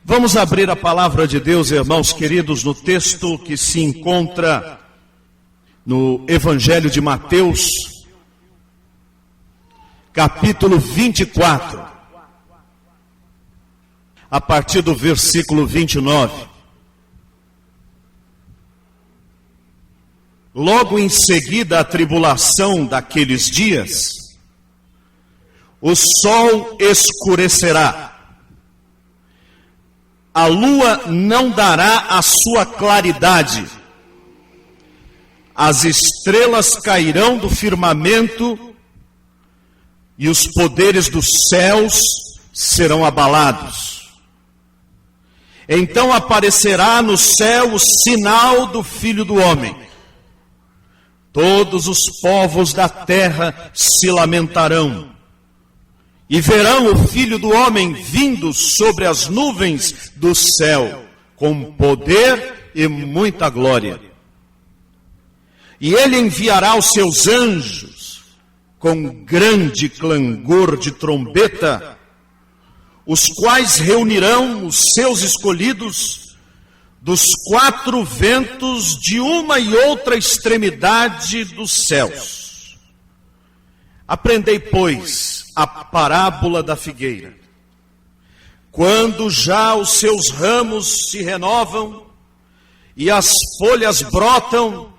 Vamos abrir a palavra de Deus, irmãos queridos, no texto que se encontra no Evangelho de Mateus, capítulo 24, a partir do versículo 29. Logo em seguida à tribulação daqueles dias, o sol escurecerá, a lua não dará a sua claridade, as estrelas cairão do firmamento e os poderes dos céus serão abalados. Então aparecerá no céu o sinal do Filho do Homem. Todos os povos da terra se lamentarão e verão o Filho do Homem vindo sobre as nuvens do céu, com poder e muita glória. E ele enviará os seus anjos com grande clangor de trombeta, os quais reunirão os seus escolhidos dos quatro ventos de uma e outra extremidade dos céus. Aprendei, pois, a parábola da figueira. Quando já os seus ramos se renovam e as folhas brotam,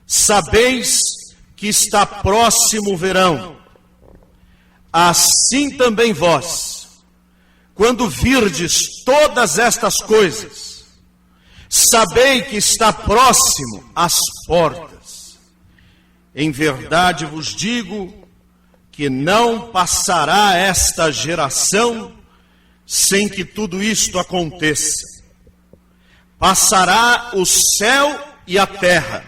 sabeis que está próximo o verão. Assim também vós, quando virdes todas estas coisas, sabei que está próximo às portas. Em verdade vos digo que não passará esta geração sem que tudo isto aconteça. Passará o céu e a terra,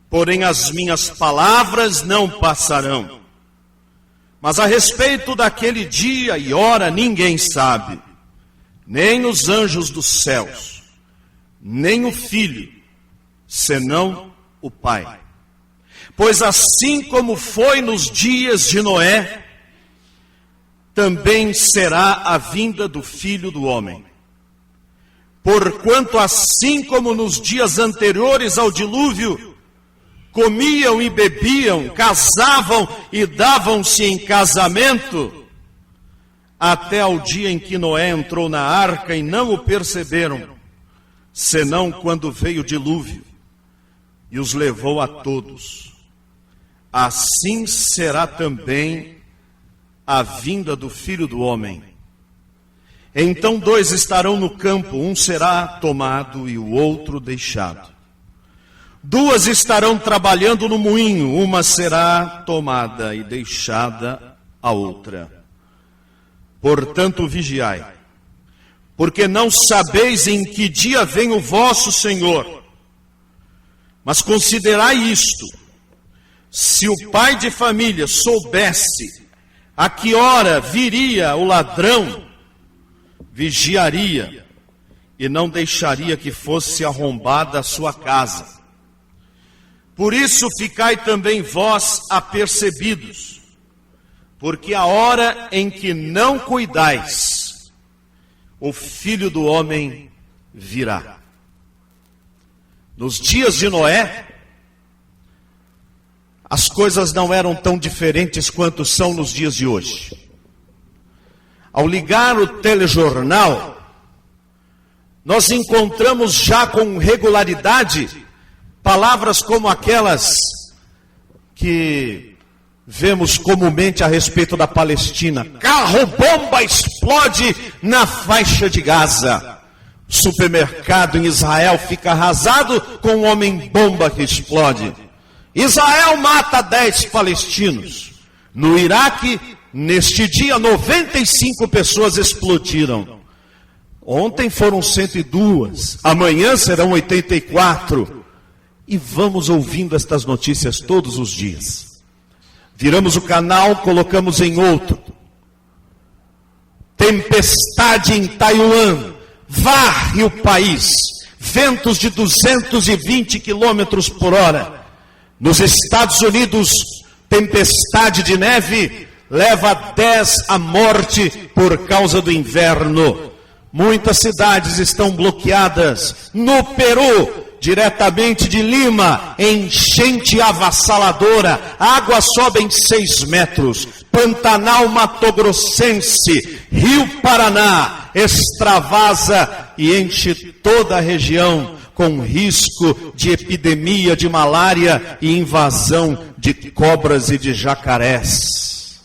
porém as minhas palavras não passarão. Mas a respeito daquele dia e hora ninguém sabe, nem os anjos dos céus, nem o Filho, senão o Pai. Pois assim como foi nos dias de Noé, também será a vinda do Filho do Homem. Porquanto assim como nos dias anteriores ao dilúvio, comiam e bebiam, casavam e davam-se em casamento, até ao dia em que Noé entrou na arca e não o perceberam, senão quando veio o dilúvio e os levou a todos. Assim será também a vinda do Filho do Homem. Então dois estarão no campo, um será tomado e o outro deixado. Duas estarão trabalhando no moinho, uma será tomada e deixada a outra. Portanto, vigiai, porque não sabeis em que dia vem o vosso Senhor. Mas considerai isto: se o pai de família soubesse a que hora viria o ladrão, vigiaria e não deixaria que fosse arrombada a sua casa. Por isso ficai também vós apercebidos, porque a hora em que não cuidais, o Filho do Homem virá. Nos dias de Noé, as coisas não eram tão diferentes quanto são nos dias de hoje. Ao ligar o telejornal, nós encontramos já com regularidade palavras como aquelas que vemos comumente a respeito da Palestina. Carro-bomba explode na faixa de Gaza. Supermercado em Israel fica arrasado com um homem-bomba que explode. Israel mata 10 palestinos. No Iraque, neste dia, 95 pessoas explodiram. Ontem foram 102, amanhã serão 84. E vamos ouvindo estas notícias todos os dias. Viramos o canal, colocamos em outro. Tempestade em Taiwan, varre o país. Ventos de 220 quilômetros por hora. Nos Estados Unidos, tempestade de neve leva 10 à morte por causa do inverno. Muitas cidades estão bloqueadas. No Peru, diretamente de Lima, enchente avassaladora, água sobe em 6 metros. Pantanal Mato-Grossense, Rio Paraná, extravasa e enche toda a região, com risco de epidemia de malária e invasão de cobras e de jacarés.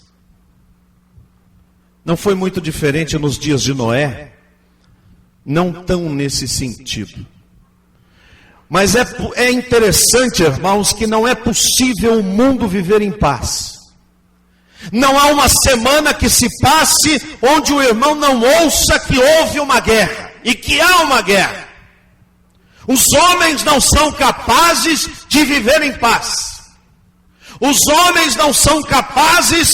Não foi muito diferente nos dias de Noé, não tão nesse sentido. Mas é interessante, irmãos, que não é possível o mundo viver em paz. Não há uma semana que se passe onde o irmão não ouça que houve uma guerra e que há uma guerra. Os homens não são capazes de viver em paz. Os homens não são capazes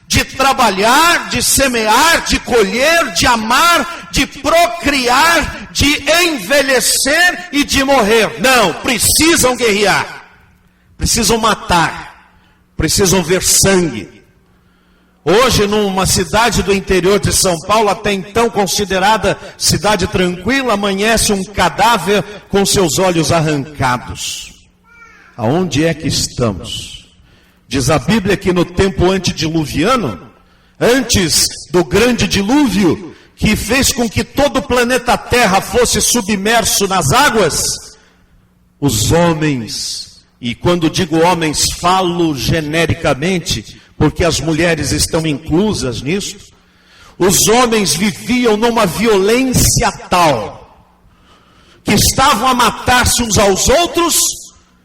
de trabalhar, de semear, de colher, de amar, de procriar, de envelhecer e de morrer. Não, precisam guerrear, precisam matar, precisam ver sangue. Hoje, numa cidade do interior de São Paulo, até então considerada cidade tranquila, amanhece um cadáver com seus olhos arrancados. Aonde é que estamos? Diz a Bíblia que no tempo antediluviano, antes do grande dilúvio, que fez com que todo o planeta Terra fosse submerso nas águas, os homens, e quando digo homens, falo genericamente, porque as mulheres estão inclusas nisso, os homens viviam numa violência tal, que estavam a matar-se uns aos outros,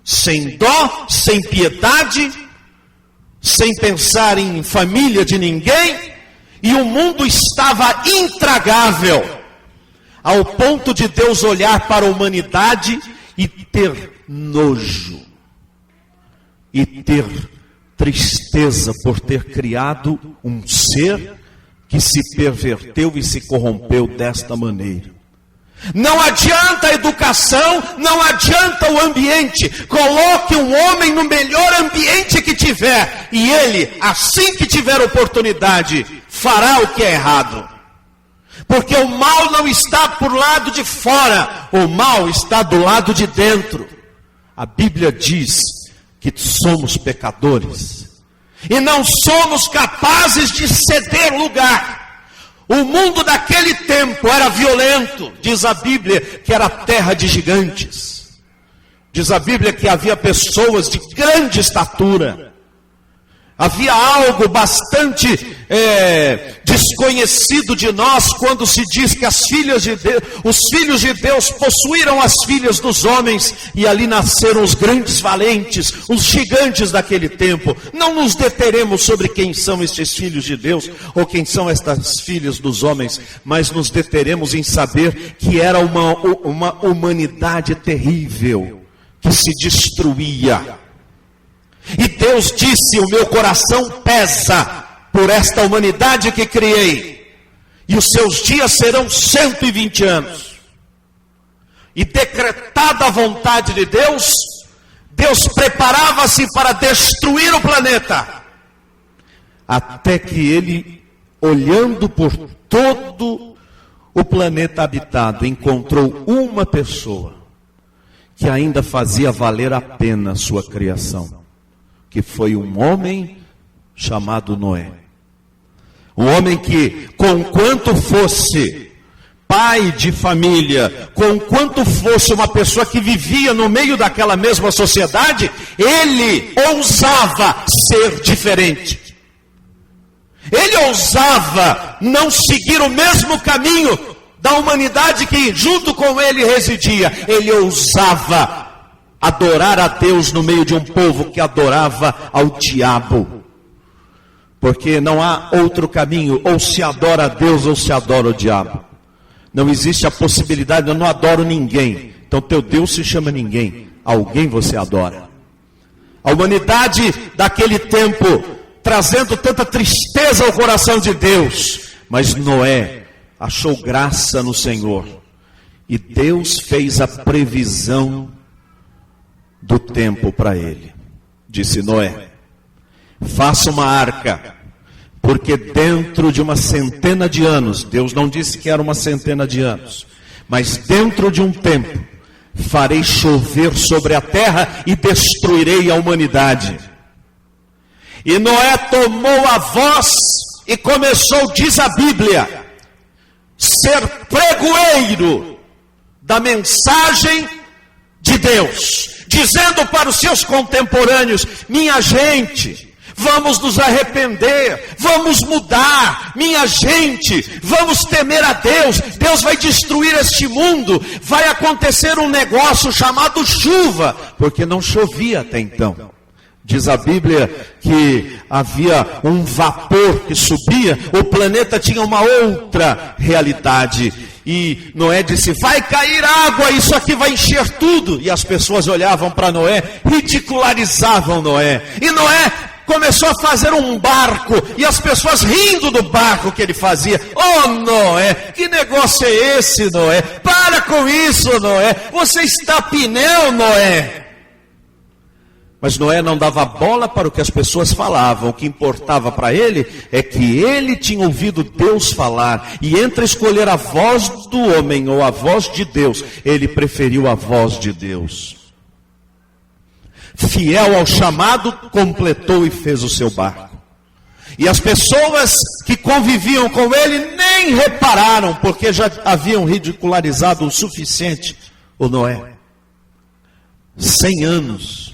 sem dó, sem piedade, sem pensar em família de ninguém, e o mundo estava intragável, ao ponto de Deus olhar para a humanidade e ter nojo, e ter tristeza por ter criado um ser que se perverteu e se corrompeu desta maneira. Não adianta a educação, não adianta o ambiente. Coloque um homem no melhor ambiente que tiver, e ele, assim que tiver oportunidade, fará o que é errado. Porque o mal não está por lado de fora, o mal está do lado de dentro. A Bíblia diz que somos pecadores e não somos capazes de ceder lugar. O mundo daquele tempo era violento. Diz a Bíblia que era terra de gigantes. Diz a Bíblia que havia pessoas de grande estatura. Havia algo bastante desconhecido de nós quando se diz que os filhos de Deus possuíram as filhas dos homens, e ali nasceram os grandes valentes, os gigantes daquele tempo. Não nos deteremos sobre quem são estes filhos de Deus, ou quem são estas filhas dos homens, mas nos deteremos em saber que era uma humanidade terrível, que se destruía. E Deus disse: o meu coração pesa por esta humanidade que criei, e os seus dias serão 120 anos. E decretada a vontade de Deus, Deus preparava-se para destruir o planeta, até que ele, olhando por todo o planeta habitado, encontrou uma pessoa que ainda fazia valer a pena a sua criação, que foi um homem chamado Noé. Um homem que, conquanto fosse pai de família, conquanto fosse uma pessoa que vivia no meio daquela mesma sociedade, ele ousava ser diferente. Ele ousava não seguir o mesmo caminho da humanidade que junto com ele residia. Ele ousava adorar a Deus no meio de um povo que adorava ao diabo. Porque não há outro caminho, ou se adora a Deus ou se adora o diabo. Não existe a possibilidade, eu não adoro ninguém. Então teu Deus se chama ninguém, alguém você adora. A humanidade daquele tempo, trazendo tanta tristeza ao coração de Deus. Mas Noé achou graça no Senhor. E Deus fez a previsão do tempo para ele. Disse Noé: faça uma arca porque dentro de uma centena de anos, Deus não disse que era uma centena de anos, mas dentro de um tempo, farei chover sobre a terra e destruirei a humanidade. E Noé tomou a voz e começou, diz a Bíblia, ser pregoeiro da mensagem de Deus, dizendo para os seus contemporâneos: minha gente, vamos nos arrepender, vamos mudar, minha gente, vamos temer a Deus. Deus vai destruir este mundo, vai acontecer um negócio chamado chuva, porque não chovia até então. Diz a Bíblia que havia um vapor que subia, o planeta tinha uma outra realidade. E Noé disse: vai cair água, isso aqui vai encher tudo. E as pessoas olhavam para Noé, ridicularizavam Noé. E Noé começou a fazer um barco, e as pessoas rindo do barco que ele fazia. Oh Noé, que negócio é esse, Noé? Para com isso, Noé, você está pneu, Noé. Mas Noé não dava bola para o que as pessoas falavam. O que importava para ele é que ele tinha ouvido Deus falar. E entre escolher a voz do homem ou a voz de Deus, ele preferiu a voz de Deus. Fiel ao chamado, completou e fez o seu barco. E as pessoas que conviviam com ele nem repararam, porque já haviam ridicularizado o suficiente o Noé. 100 anos.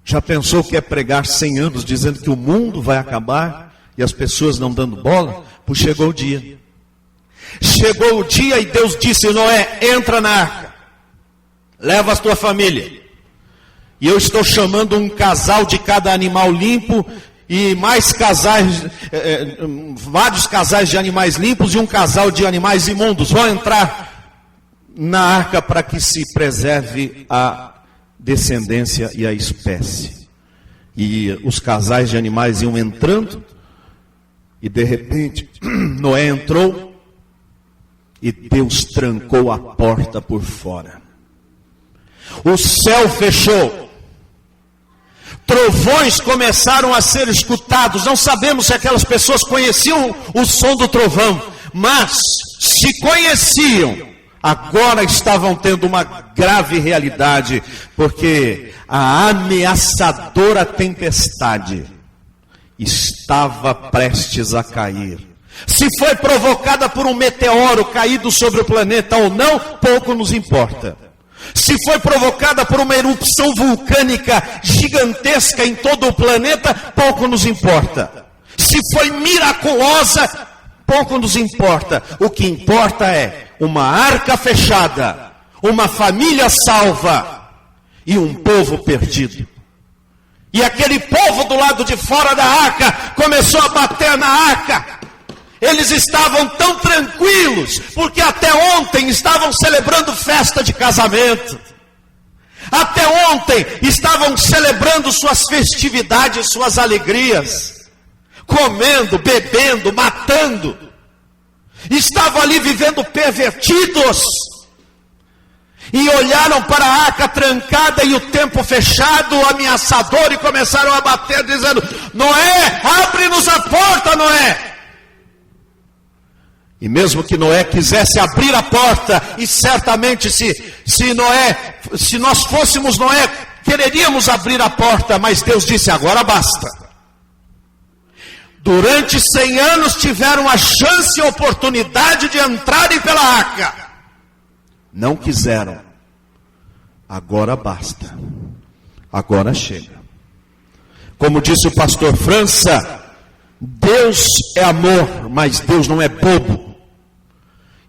Já pensou que é pregar 100 anos dizendo que o mundo vai acabar e as pessoas não dando bola? Pois chegou o dia. Chegou o dia e Deus disse: Noé, entra na arca, leva a tua família. E eu estou chamando um casal de cada animal limpo e mais casais, vários casais de animais limpos e um casal de animais imundos. Vão entrar na arca para que se preserve a descendência e a espécie. E os casais de animais iam entrando, e de repente Noé entrou e Deus trancou a porta por fora. O céu fechou, trovões começaram a ser escutados. Não sabemos se aquelas pessoas conheciam o som do trovão, mas se conheciam, agora estavam tendo uma grave realidade, porque a ameaçadora tempestade estava prestes a cair. Se foi provocada por um meteoro caído sobre o planeta ou não, pouco nos importa. Se foi provocada por uma erupção vulcânica gigantesca em todo o planeta, pouco nos importa. Se foi miraculosa, pouco nos importa. O que importa é uma arca fechada, uma família salva e um povo perdido. E aquele povo do lado de fora da arca começou a bater na arca. Eles estavam tão tranquilos, porque até ontem estavam celebrando festa de casamento. Até ontem estavam celebrando suas festividades, suas alegrias, comendo, bebendo, matando. Estavam ali vivendo pervertidos. E olharam para a arca trancada e o tempo fechado, ameaçador, e começaram a bater, dizendo: Noé, abre-nos a porta, Noé. E mesmo que Noé quisesse abrir a porta, e certamente se nós fôssemos Noé, quereríamos abrir a porta, mas Deus disse: agora basta. Durante 100 anos tiveram a chance e a oportunidade de entrarem pela arca. Não quiseram. Agora basta. Agora chega. Como disse o pastor França, Deus é amor, mas Deus não é bobo.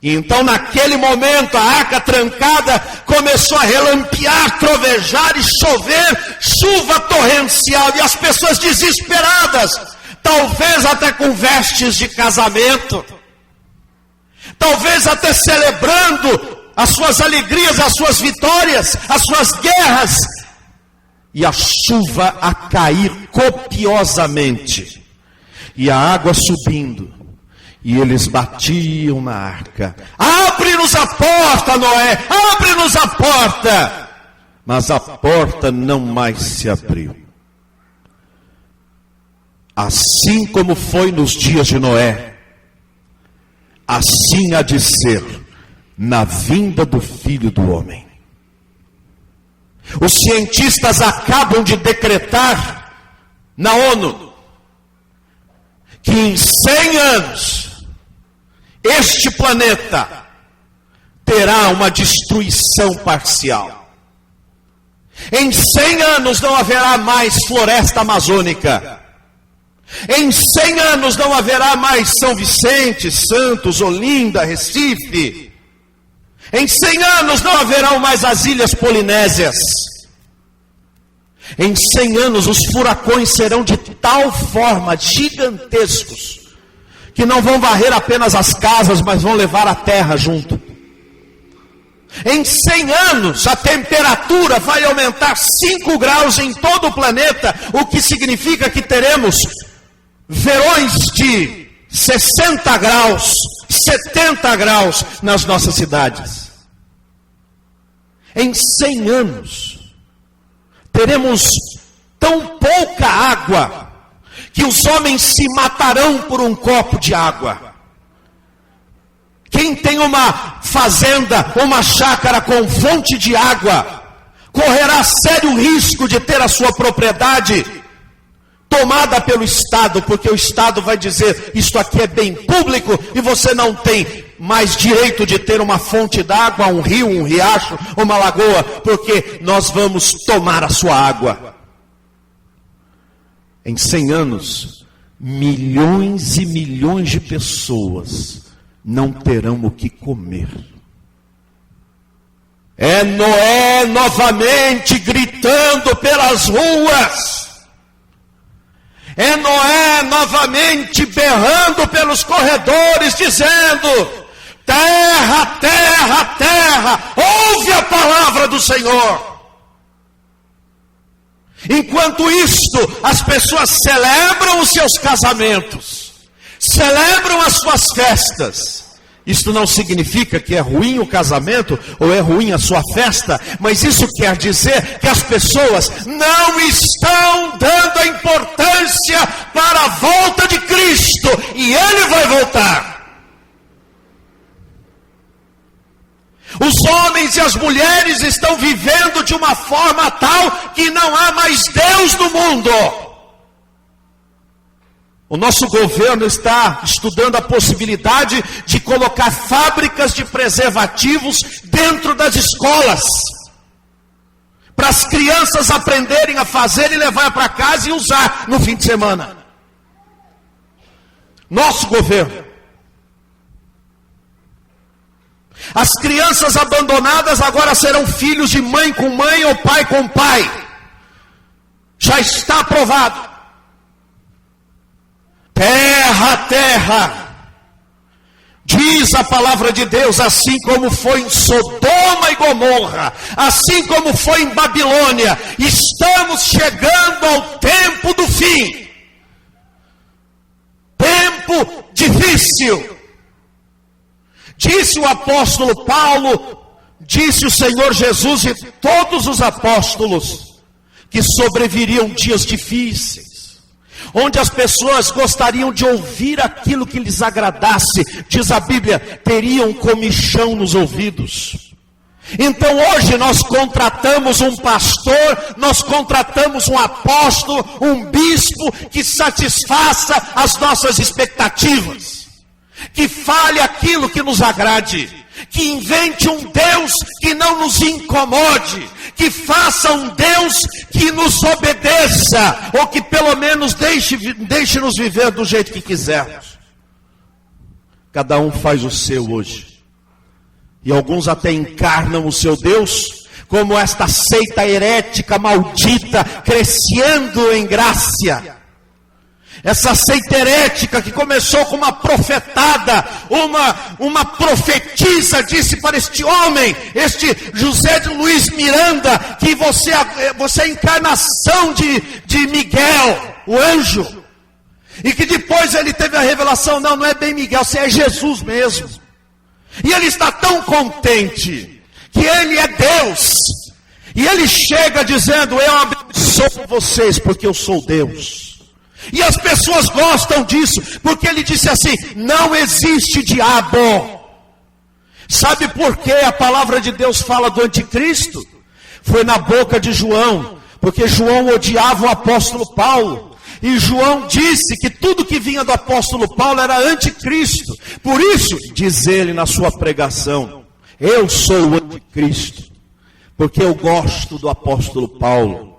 E então naquele momento a arca trancada começou a relampear, trovejar e chover, chuva torrencial, e as pessoas desesperadas, talvez até com vestes de casamento, talvez até celebrando as suas alegrias, as suas vitórias, as suas guerras, e a chuva a cair copiosamente, e a água subindo. E eles batiam na arca: abre-nos a porta, Noé, abre-nos a porta. Mas a porta não mais se abriu. assim como foi nos dias de Noé, assim há de ser na vinda do Filho do Homem. Os cientistas acabam de decretar na ONU que em 100 anos este planeta terá uma destruição parcial. Em 100 anos não haverá mais floresta amazônica. Em 100 anos não haverá mais São Vicente, Santos, Olinda, Recife. Em 100 anos não haverão mais as Ilhas Polinésias. Em 100 anos os furacões serão de tal forma gigantescos, que não vão varrer apenas as casas, mas vão levar a terra junto. Em 100 anos a temperatura vai aumentar 5 graus em todo o planeta, o que significa que teremos verões de 60 graus, 70 graus nas nossas cidades. Em 100 anos, teremos tão pouca água, que os homens se matarão por um copo de água. Quem tem uma fazenda, uma chácara com fonte de água, correrá sério risco de ter a sua propriedade tomada pelo Estado, porque o Estado vai dizer, isto aqui é bem público, e você não tem mais direito de ter uma fonte d'água, um rio, um riacho, uma lagoa, porque nós vamos tomar a sua água. Em 100 anos, milhões e milhões de pessoas não terão o que comer. É Noé novamente gritando pelas ruas. É Noé novamente berrando pelos corredores, dizendo: terra, terra, terra, ouve a palavra do Senhor. Enquanto isto, as pessoas celebram os seus casamentos, celebram as suas festas. Isto não significa que é ruim o casamento ou é ruim a sua festa, mas isso quer dizer que as pessoas não estão dando a importância para a volta de Cristo, e Ele vai voltar. Os homens e as mulheres estão vivendo de uma forma tal que não há mais Deus no mundo. O nosso governo está estudando a possibilidade de colocar fábricas de preservativos dentro das escolas, para as crianças aprenderem a fazer e levar para casa e usar no fim de semana. Nosso governo. As crianças abandonadas agora serão filhos de mãe com mãe ou pai com pai. Já está aprovado. Terra, terra, diz a palavra de Deus, assim como foi em Sodoma e Gomorra, assim como foi em Babilônia, estamos chegando ao tempo do fim. Tempo difícil. Disse o apóstolo Paulo, disse o Senhor Jesus e todos os apóstolos, que sobreviriam dias difíceis, onde as pessoas gostariam de ouvir aquilo que lhes agradasse. Diz a Bíblia, teriam comichão nos ouvidos. Então hoje nós contratamos um pastor, nós contratamos um apóstolo, um bispo que satisfaça as nossas expectativas, que fale aquilo que nos agrade, que invente um Deus que não nos incomode, que faça um Deus que nos obedeça, ou que pelo menos deixe-nos viver do jeito que quisermos. Cada um faz o seu hoje, e alguns até encarnam o seu Deus, como esta seita herética maldita, crescendo em graça. Essa seita herética que começou com uma profetada, uma profetisa disse para este homem, este José de Luiz Miranda, que você é a encarnação de Miguel, o anjo. E que depois ele teve a revelação, não é bem Miguel, você é Jesus mesmo. E ele está tão contente, que ele é Deus. E ele chega dizendo, eu abençoo vocês porque eu sou Deus. E as pessoas gostam disso, porque ele disse assim: não existe diabo. Sabe por que a palavra de Deus fala do anticristo? Foi na boca de João, porque João odiava o apóstolo Paulo. E João disse que tudo que vinha do apóstolo Paulo era anticristo. Por isso, diz ele na sua pregação: eu sou o anticristo, porque eu gosto do apóstolo Paulo.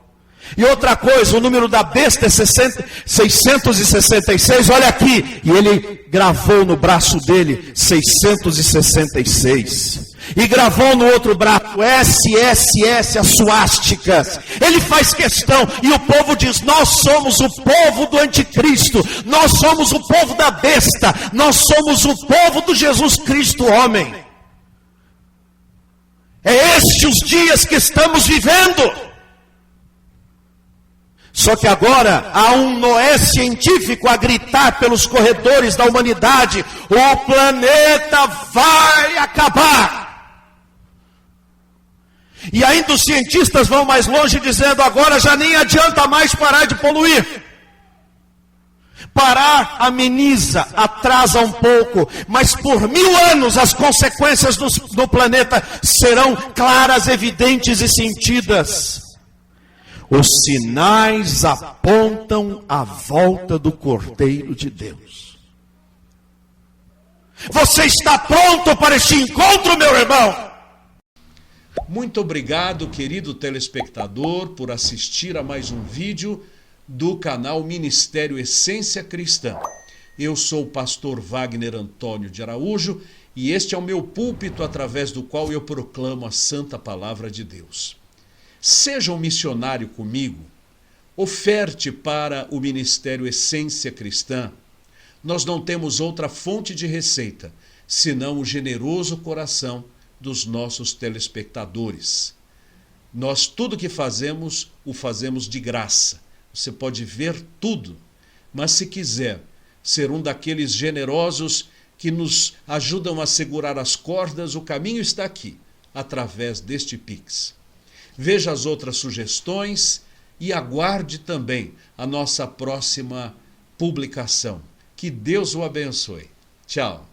E outra coisa, o número da besta é 666, olha aqui. E ele gravou no braço dele 666. E gravou no outro braço SSS, a suástica. Ele faz questão, e o povo diz: nós somos o povo do anticristo, nós somos o povo da besta, nós somos o povo do Jesus Cristo homem. É estes os dias que estamos vivendo. Só que agora há um Noé científico a gritar pelos corredores da humanidade: o planeta vai acabar. E ainda os cientistas vão mais longe, dizendo: agora já nem adianta mais parar de poluir. Parar ameniza, atrasa um pouco, mas por 1000 anos as consequências do planeta serão claras, evidentes e sentidas. Os sinais apontam a volta do Cordeiro de Deus. Você está pronto para este encontro, meu irmão? Muito obrigado, querido telespectador, por assistir a mais um vídeo do canal Ministério Essência Cristã. Eu sou o pastor Wagner Antônio de Araújo e este é o meu púlpito através do qual eu proclamo a santa palavra de Deus. Seja um missionário comigo, oferte para o Ministério Essência Cristã. Nós não temos outra fonte de receita, senão o generoso coração dos nossos telespectadores. Nós tudo que fazemos, o fazemos de graça. Você pode ver tudo, mas se quiser ser um daqueles generosos que nos ajudam a segurar as cordas, o caminho está aqui, através deste Pix. Veja as outras sugestões e aguarde também a nossa próxima publicação. Que Deus o abençoe. Tchau.